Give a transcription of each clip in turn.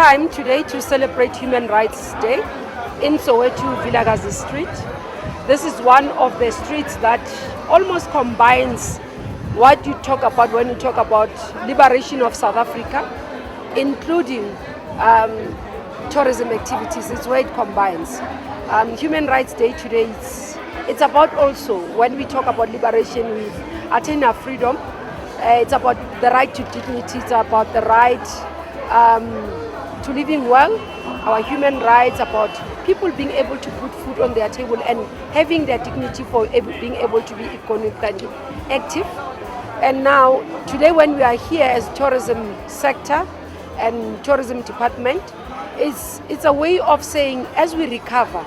time today to celebrate Human Rights Day in Soweto, Vilakazi Street. This is one of the streets that almost combines what you talk about when you talk about liberation of South Africa, including tourism activities. It's where it combines. Human Rights Day today, it's about also, when we talk about liberation, we attain our freedom. It's about the right to dignity, it's about the right to living well, our human rights, about people being able to put food on their table and having their dignity for being able to be economically active. And now, today when we are here as tourism sector and tourism department, it's a way of saying, as we recover,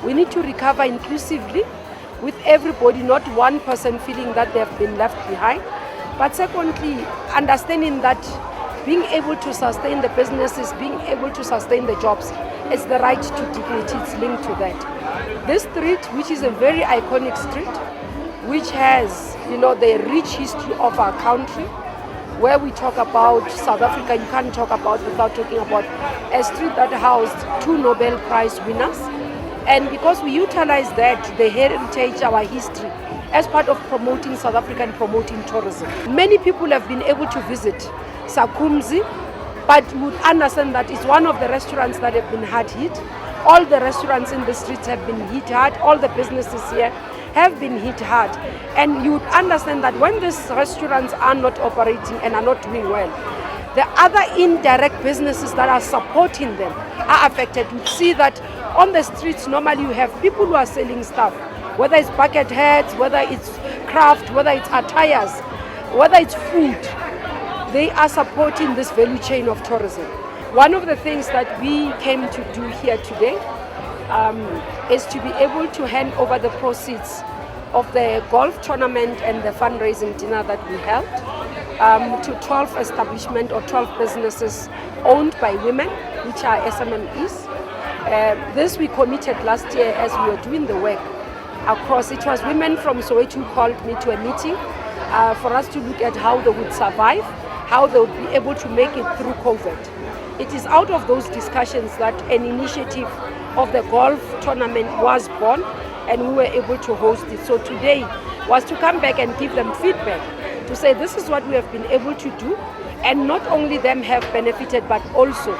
we need to recover inclusively with everybody, not one person feeling that they have been left behind. But secondly, understanding that being able to sustain the businesses, being able to sustain the jobs, it's the right to dignity, it's linked to that. This street, which is a very iconic street, which has, the rich history of our country, where we talk about South Africa, you can't talk about without talking about a street that housed 2 Nobel Prize winners. And because we utilize that, the heritage, our history, as part of promoting South Africa and promoting tourism. Many people have been able to visit Sakumzi, but would understand that it's one of the restaurants that have been hard hit. All the restaurants in the streets have been hit hard. All the businesses here have been hit hard. And you would understand that when these restaurants are not operating and are not doing well, the other indirect businesses that are supporting them are affected. You see that on the streets, normally you have people who are selling stuff, whether it's bucket hats, whether it's craft, whether it's attires, whether it's food. They are supporting this value chain of tourism. One of the things that we came to do here today is to be able to hand over the proceeds of the golf tournament and the fundraising dinner that we held to 12 establishments or 12 businesses owned by women, which are SMMEs. This we committed last year as we were doing the work across. It was women from Soweto who called me to a meeting for us to look at how they would survive, how they would be able to make it through COVID. It is out of those discussions that an initiative of the golf tournament was born, and we were able to host it. So today was to come back and give them feedback, to say this is what we have been able to do, and not only them have benefited, but also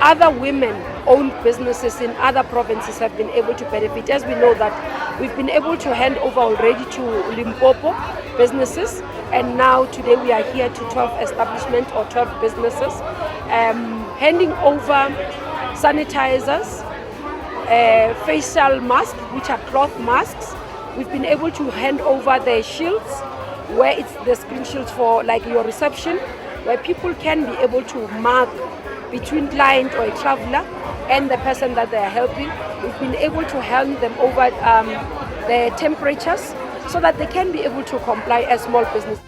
other women-owned businesses in other provinces have been able to benefit. As we know that we've been able to hand over already to Limpopo businesses, and now today we are here to 12 establishments or 12 businesses, handing over sanitizers, facial masks, which are cloth masks. We've been able to hand over the shields, where it's the screen shields for like your reception, where people can be able to mark between client or a traveler and the person that they are helping. We've been able to hand them over the temperatures so that they can be able to comply as small business.